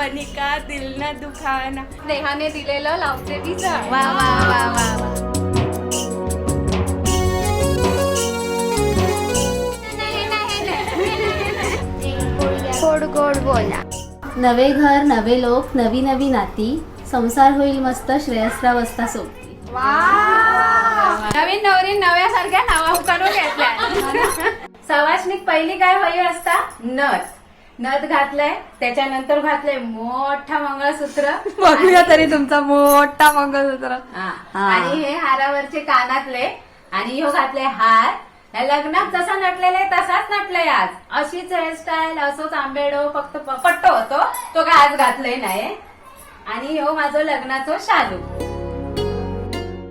बनिका दिल न दुखाना. स्नेहाने दिलेलं लावते मी झाड. वा वा वा वा वा. गोड गोड बोला. नवे घर नवे लोक नवी नवी नाती संसार होईल मस्त श्रेयसराव असता सोबती. नवीन नवरी नव्यासारख्या नावा करून घेतल्या. सवासणीत पहिली काय होई असता नथ घातलंय, त्याच्यानंतर घातलंय मोठा मंगळसूत्र. बघूया तरी तुमचा मोठा मंगळसूत्र. आणि हे हारावरचे कानातले आणि ह्यो घातले हार. या लग्नात जसा नटलेला तसाच नटलाय आज. अशीच हेअरस्टाईल, असोच आंबेडो, फक्त पट्टो होतो तो काय आज घातलंय नाही. आणि ह्यो माझं लग्नाचं शालू.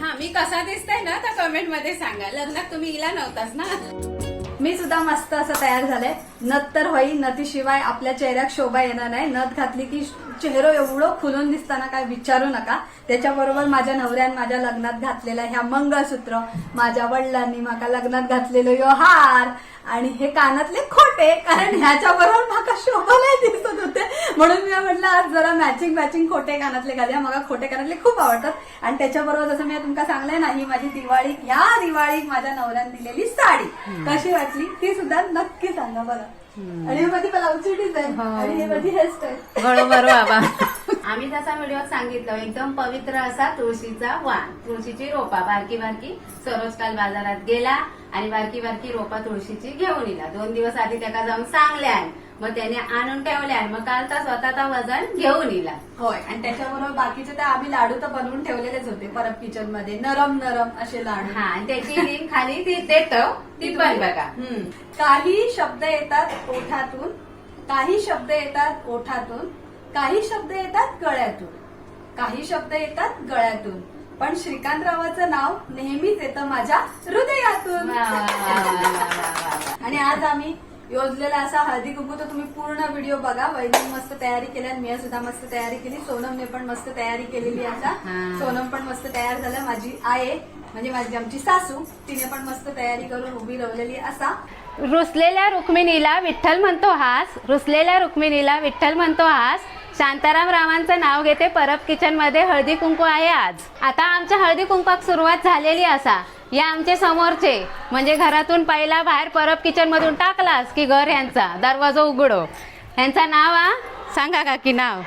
हा, मी कसा दिसतोय ना तर कमेंट मध्ये सांगा. लग्नात तुम्ही इला नव्हताच ना. मी सुद्धा मस्त असं तयार झालंय. नथ तर होई, नथीशिवाय आपल्या चेहऱ्यात शोभा येणार नाही. नथ घातली की चेहरा एवढं खुलून दिसताना काय विचारू नका. त्याच्याबरोबर माझ्या नवऱ्यान माझ्या लग्नात घातलेला ह्या मंगळसूत्र, माझ्या वडिलांनी माका लग्नात घातलेलो यो हार आणि हे कानातले खोटे, कारण ह्याच्या बरोबर माका शोभा नाही दिसत होते म्हणून मी म्हटलं आज जरा मॅचिंग खोटे कानातले घालूया. मला खोटे कानातले खूप आवडतात. आणि त्याच्याबरोबर जसं मी तुमका सांगलंय ना, ही माझी दिवाळी, ह्या दिवाळीत माझ्या नवऱ्याने दिलेली साडी कशी वाटली ती सुद्धा नक्की सांगा बघा. आणि हे माझी ब्लाऊजची डिझाईन आणि हे माझी हेअरस्टाईल. बरोबर बाबा. आम्ही जसा व्हिडिओत सांगितलं, एकदम पवित्र असा तुळशीचा वाण, तुळशीची रोपा बारकी बारकी. सरोज काल बाजारात गेला आणि बारकी बारकी रोपा तुळशीची घेऊन येला. 2 दिवस आधी त्याला जाऊन सांगल्या, मग त्याने आणून ठेवल्या. मग काल तर स्वतःचा वजन घेऊन येला. होय. आणि त्याच्याबरोबर बाकीचे तर आम्ही लाडू तर बनवून ठेवलेलेच होते परत किचन मध्ये, नरम असे लाडू. हा, आणि त्याची लिंक खाली ती देतो, ती पण बघा. काही शब्द येतात ओठातून, काही शब्द येतात ओठातून, काही शब्द येतात गळ्यातून, काही शब्द येतात गळ्यातून, पण श्रीकांतरावाचं नाव नेहमीच येतं माझ्या हृदयातून. आणि आज आम्ही योजलेला असा हळदी कुंकू, तर तुम्ही पूर्ण व्हिडिओ बघा. वहिनी मस्त तयारी केल्या, मी सुद्धा मस्त तयारी केली, सोनमने पण मस्त तयारी केलेली. असा सोनम पण मस्त तयार झालं. माझी आई म्हणजे माझी आमची सासू, तिने पण मस्त तयारी करून उभी राहिलेली. असा रुसलेल्या रुक्मिणीला विठ्ठल म्हणतो हास, रुसलेल्या रुक्मिणीला विठ्ठल म्हणतो हास. शांताराम रावांचं नाव घेते. परब किचन मध्ये हळदी कुंकू आहे आज. आता आमच्या हळदी कुंकवाक सुरुवात झालेली असा. या आमचे समोरचे म्हणजे घरातून पहिला बाहेर परब किचन मधून टाकलास की घर यांचा दरवाजा उघडो. यांचा नाव सांगा काकी नाव.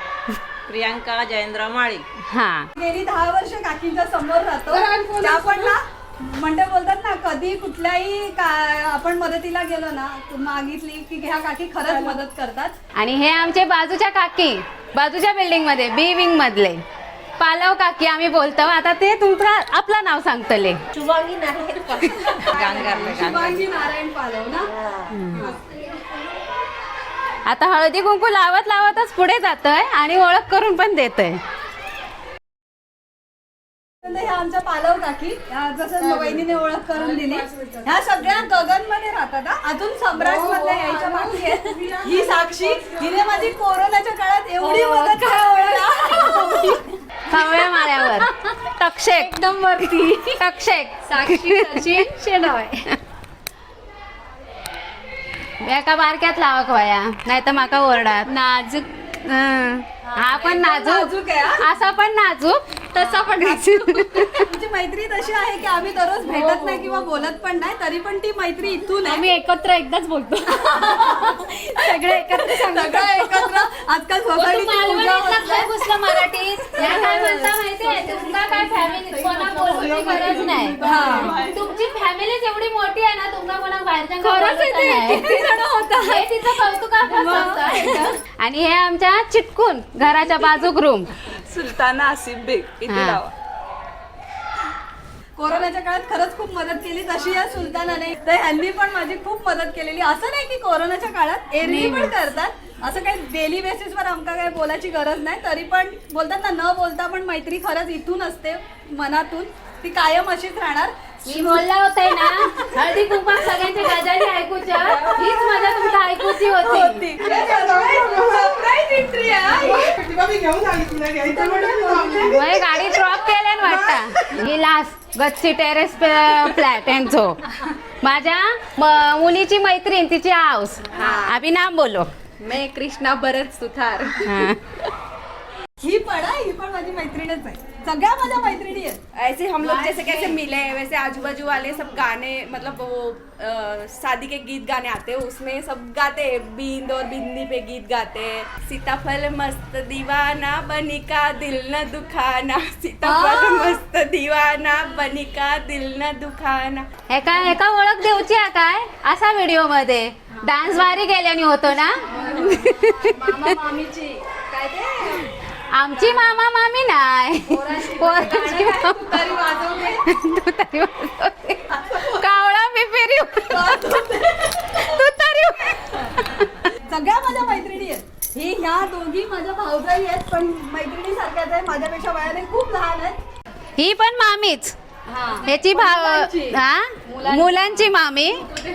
प्रियांका जयेंद्र माळी. हा, गेली 10 वर्ष काकींच्या समोर राहतो. त्या पण ना म्हणते बोलतात ना, कधी कुठल्याही आपण मदतीला गेलो ना, मागितली की ह्या काकी खरंच मदत करतात. आणि हे आमचे बाजूच्या काकी, बाजूच्या बिल्डिंग मध्ये बी विंग मधले पालव काकी आम्ही बोलतो. आता ते तुमचं आपलं नाव सांगतले. शुभांगी नारायण पालव ना. आता हळदी कुंकू लावत लावतच पुढे जातोय आणि ओळख करून पण देतोय. ह्या आमच्या पालव काकी, जसं वहिनीने ओळख करून दिली. ह्या सगळ्या गगन मध्ये राहतात. अजून सम्राट मधल्या यायच्या बाकी आहेत. ही साक्षी, हिने माझी कोरोनाच्या काळात एवढी मदत खवळ्या माळ्यावर टकशेक एकदम वरती टकशेक साक्षी सचिन शेडॉय. एका बारक्यात लावक वया, नाही तर माका ओरडात. नाजूक. हा पण नाजूक, असा पण नाजूक, तसा पण नाजूक. आमची मैत्री तशी आहे की आम्ही दररोज भेटत नाही किंवा बोलत पण नाही, तरी पण ती मैत्री इथून आहे. आम्ही एकत्र एकदाच बोलतो. सगळे एकत्र सगळं एकत्र. आजकाल सोसायटीची घुसलं मराठीत. या काय म्हणता माहितीये, तुमका काय फॅमिली कोणा बोलण्याची गरज नाही. तुमची फॅमिलीच एवढी मोठी आहे ना, तुमका कोणा बाहेरच्या किती जण होतात. हे तिचं कौतुकास्पद असतं. आणि हे आमच्या चिटकून घराच्या बाजूक रूम सुलताना आसिफ बेग इथे लावा. कोरोनाच्या काळात खरंच खूप मदत केली तशी या सुलतानाने. तर ह्यांनी पण माझी खूप मदत केलेली. असं नाही की कोरोनाच्या काळात, एरवी पण करतात. असं काही डेली बेसिसवर आमका काही बोलायची गरज नाही, तरी पण बोलतात ना, न बोलता पण मैत्री खरंच इथून असते, मनातून. ती कायम अशीच राहणार. मी बोलला होते ना, हळदी कुंकवात सगळ्यांची गजाली ऐकूच्या, हीच मजा तुमका ऐकूची होती. गाडी ड्रॉप केल्यान वाटतं. ही लास्ट गच्ची टेरेस फ्लॅट यांचो. माझ्या मुलीची मैत्रीण, तिची हाऊस. अभी नाम बोलो. मैं कृष्णा भरत सुथार. ही पण माझी मैत्रीणच आहे. सगळ्या माझ्या मैत्रिणी आहेत. ऐसे हम लोग जैसे कैसे मिले हैं वैसे आजू बाजू वाले सब गाने मतलब वो शादी के गीत गाने आते हैं उसमें सब गाते हैं. बींद और बिंदी पे गीत गाते हैं. सीताफल मस्त दीवाना बनिका दिल न दुखाना. सीताफल मस्त दीवाना बनिका दिल न दुखाना. एका ओळख देऊची आहे काय असा व्हिडिओ मध्ये डान्स वारी केल्याने होतो ना. मामा मामीची काय ते आमची मामा मामी नाही पोराची मामा. तरी वाजवते. तू तरी वाजवते. कावळा पिपेरी तू तरी सगळ्या माझ्या मैत्रिणी आहेत. ही ह्या दोघी माझ्या भाऊजाई आहेत पण मैत्रिणी सारख्याच आहे. माझ्यापेक्षा वयाने खूप लहान आहेत. ही पण मामीच ह्याची भाव हा मुलांची मामी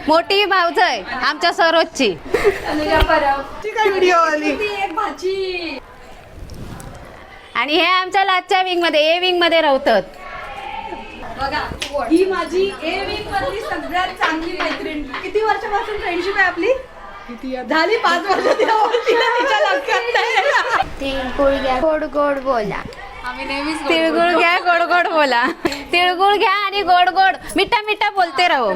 मोठी भाऊज आहे आमच्या सरोजची. काय व्हिडिओ आली ती एक भाची. आणि हे आमच्या लाटच्या विंग मध्ये ए विंग मध्ये राहतात. बघा ही माझी ए विंग मधली सगळ्यात चांगली मैत्रीण. किती वर्षापासून फ्रेंडशिप आहे आपली. झाली 5 वर्ष. तिच्या लक्षात नाही. तिळगुळ घ्या गोड गोड बोला. तिळगुळ घ्या गोड गोड बोला. तिळगुळ घ्या आणि गोड गोड मिठा मिठा बोलते राहू.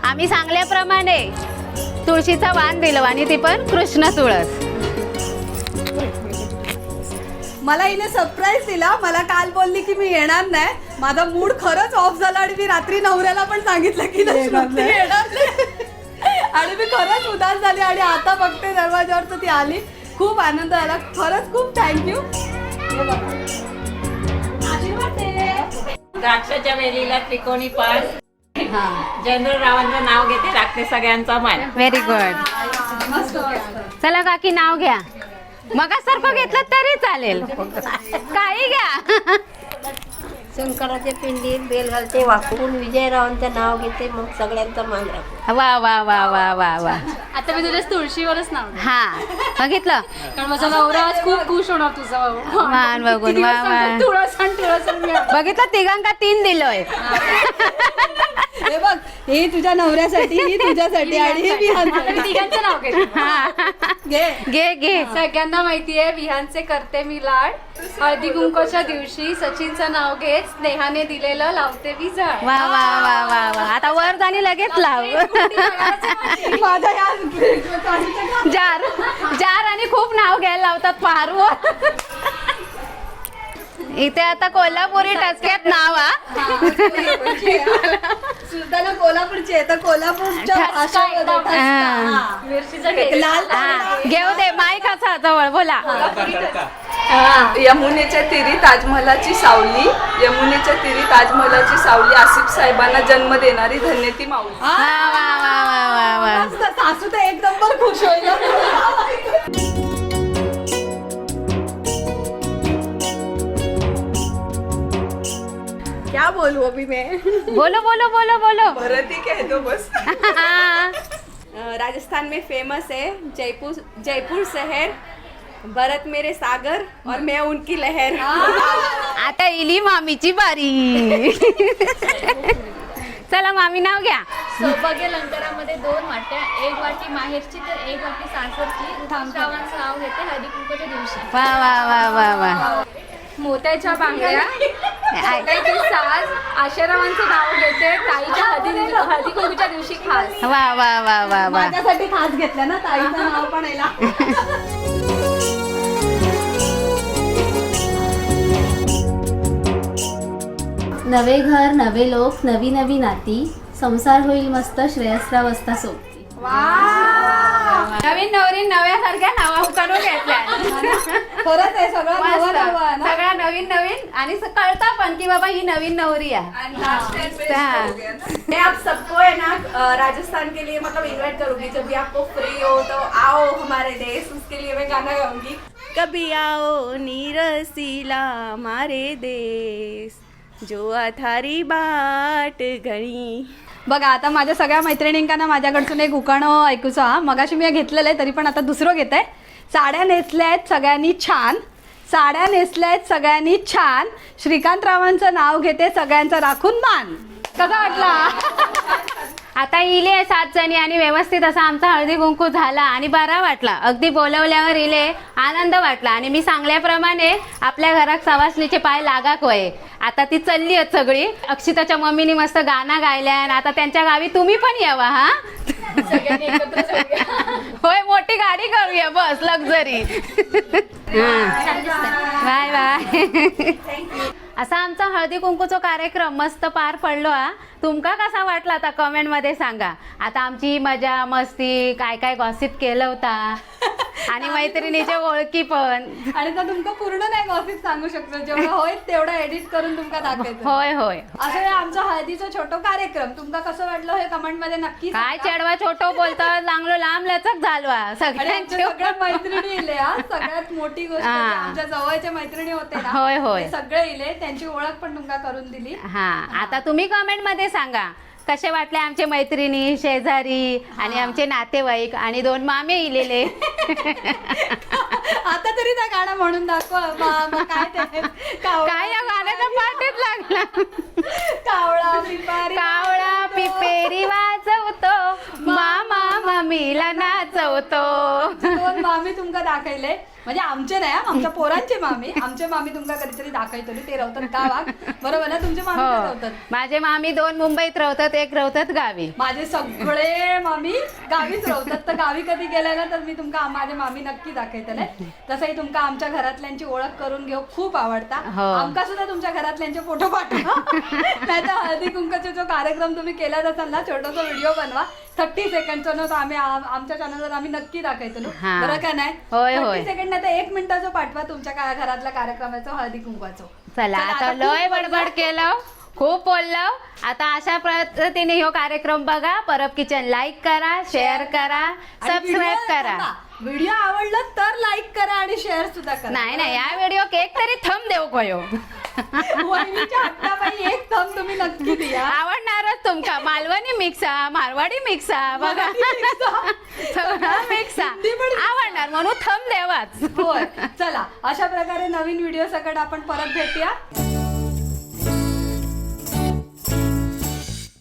आम्ही सांगल्याप्रमाणे तुळशीचा वाण दिलं आणि ती पण कृष्ण तुळस. मला हिने सरप्राईज दिला. मला काल बोलली की मी येणार नाही. माझा मूड खरंच ऑफ झाला आणि मी रात्री नवऱ्याला पण सांगितलं की श्रुती येणार नाही. आणि मी खरंच उदास झाली आणि आता बघते दरवाजावर तर ती आली. खूप आनंद आला. खरंच खूप थँक्यू. द्राक्षाच्या वेलीला त्रिकोणी पास. जयेंद्ररावांचं नाव घेते राखते सगळ्यांचा मान. Very good. चला काकी नाव घ्या. मगासारखं घेतलं तरी चालेल काही घ्या. शंकराच्या पिंडीत बेल घालते वाकून विजयरावांचं नाव घेते मग सगळ्यांचा मान राखते. वा वा वा वा वा वा. आता मी तुझ्या तुळशीवरच नाव हा बघितलं कारण माझा नवरा आज खूप खुश होणार तुझा मान बघून. वा वा बघितलं तिघांका 3 दिलोय. हे बघ हे तुझ्या नवऱ्यासाठी ही तुझ्यासाठी आणि हे विहानसाठी. तिघांचं नाव घे. घे घे. सगळ्यांना माहितीये विहानचे करते मी लाड. हळदी कुंकवाच्या दिवशी सचिनचं नाव घेत स्नेहाने दिलेलं लावते मी झाड. वा वा वा वा वा. आता वर जाणी लगेच लाव. माझा या जार जार आणि खूप नाव घ्यायला लावतात पारवर. इथे आता कोल्हापुरी टचक्यात नाव सुलताना कोल्हापूरची आहे तर कोल्हापूरच्या भाषा लाल घेऊ दे माईक असा जवळ बोला. यमुनेच्या तीरी ताजमहलाची सावली. यमुनेच्या तीरी ताजमहलाची सावली. आसिफ साहेबांना जन्म देणारी धन्य ती माऊली. वा वा वा वा वा वा. सासू तर एक नंबर खुश होईल. क्या बोलू अभी मैं. बोलो बोलो बोलो बोलो. भरत ही कह दो बस. राजस्थान में फेमस है जयपुर शहर. भरत मेरे सागर और मैं उनकी लहर. आता इली मामीची बारी. चला मामी नाव घ्या. सौभाग्य लंकारामध्ये 2 वाट्या. 1 वाटी माहेरची तर 1 वाटी सासरची. श्रावणाचं नाव घेते हळदी कुंकवाच्या दिवशी. वा वा वा वा वा. मोत्याच्या बांगड्या. ताईची सास आशारावांचं नाव घेते. ताईच्या हळदी कुंकवाच्या दिवशी खास. वा वा वा वा वा. माझ्यासाठी खास घेतलं ना ताईचं नाव पण आहे. नवे घर नवे लोक नवी नवी नाती संसार होईल मस्त श्रेयसराव असता सोबती. नवीन नवरी नव्यासारख्या नावा उकाडून घेतल्या. खरंच आहे सगळं नवं नवं आहे ना. सगळ्या नवीन नवीन आणि कळतं पण की बाबा ही नवीन नवरी आहे. मैं आप सबको है ना राजस्थान के लिए मतलब इनवाइट करूंगी. जब भी आपको फ्री हो तो आओ हमारे देश. उसके लिए मैं गाना गाऊंगी. कभी आओ नीरसीला हमारे देश जो अथारी बाट घणी. बघा आता माझ्या सगळ्या मैत्रिणींना माझ्याकडसून एक उखाणं ऐकूचं. हा मगाशी मी घेतलेलं आहे तरी पण आता दुसरं घेत आहे. साड्या नेसल्या आहेत सगळ्यांनी छान. साड्या नेसल्यात सगळ्यांनी छान. श्रीकांतरावांचं नाव घेते, सगळ्यांचा राखून मान. कसा वाटला? आता इले 7 जणी आणि व्यवस्थित असा आमचा हळदी कुंकू झाला आणि बरा वाटला. अगदी बोलवल्यावर इले आनंद वाटला आणि मी सांगल्याप्रमाणे आपल्या घरात सवासणीचे पाय लागाक वय. आता ती चालली आहेत सगळी. अक्षिताच्या मम्मीनी मस्त गाणं गायल्या. आता त्यांच्या गावी तुम्ही पण यावा. हा होय, मोठी गाडी करूया, बस लक्झरी. Bye bye. असा आमचा हळदी कुंकूचा कार्यक्रम मस्त पार पडलो. हा तुमका कसा वाटला आता कमेंट मध्ये सांगा. आता आमची मजा मस्ती काय काय गॉसिप केलं होता आणि मैत्रिणीच्या ओळखी पण. आणि तर तुमका पूर्ण नाही गॉसिप सांगू शकतो, जेवढं होय तेवढं एडिट करून तुमका दाखवायचं. होय होय. असं हे आमचा हळदीचा छोटो कार्यक्रम. तुमका कसं वाटलं हे कमेंट मध्ये नक्की काय सांगा. चढवा छोटो बोलता चांगलो लांब लचक झालवा आणि सगळ्यांची. आमच्या सगळ्या मैत्रिणी इले. हा सगळ्यात मोठी गोष्ट हा. म्हणजे आमच्या जवळच्या मैत्रिणी होते ना, होय, होय. ते सगळे इले. त्यांची ओळख पण तुमका करून दिली. हा आता तुम्ही कमेंट मध्ये सांगा कसे वाटले आमचे मैत्रिणी, शेजारी आणि आमचे नातेवाईक आणि 2 मामे इलेले. आता तरी त्या गाणं म्हणून दाखवा. काय ते काय या गाण्याचा पाठच लागला. कावळा पिपारी कावळा पिपेरी वाजवतो, मामा मम्मीला नाचवतो. 2 मामी तुमका दाखवले. म्हणजे आमचे नाही, आमच्या पोरांचे मामी. आमचे मामी तुमका कधीतरी दाखवतो. ते राहतात गावात, बरोबर ना? तुमचे मामी हो, राहतात. माझे मामी 2 मुंबईत राहतात, 1 राहतात गावी. माझे सगळे मामी गावीच राहतात. तर गावी कधी गेले ना तर मी तुमका माझे मामी नक्की दाखवतले. तसंही तुमका आमच्या घरातल्यांची ओळख करून घेऊ खूप आवडता. हो. आमका सुद्धा तुमच्या घरातल्यांचे फोटो पाठवा. नाही तर हळदी कुंकाचा जो कार्यक्रम तुम्ही केला असाल ना, छोटासा व्हिडिओ बनवा 30 सेकंडचा ना, तर आम्ही आमच्या चॅनलवर आम्ही नक्की दाखवतो. हा. बरं का नाही? होय, 30 होय. सेकंड नाही तर 1 मिनिटाचं पाठवा तुमच्या घरातल्या कार्यक्रमाचं हळदी कुंकवाचं. चला आता लय बडबड केलं, खूप बोललो. आता अशा पद्धतीने ह्यो कार्यक्रम बघा. परब किचन लाईक करा, शेअर करा, सबस्क्राईब करा. व्हिडिओ आवडला तर लाईक करा आणि शेअर सुद्धा करा. नाही या व्हिडिओ एक तरी थंब देऊ कयो. वहिनीच्या हट्टापायी 1 थंब तुम्ही नक्की द्या. आवडणारच तुमका. मालवणी मिक्स मारवाडी मिक्स बघा, सगळं मिक्स आवडणार म्हणून थंब देवाच. होय. चला अशा प्रकारे नवीन व्हिडिओ सकट आपण परत भेटूया.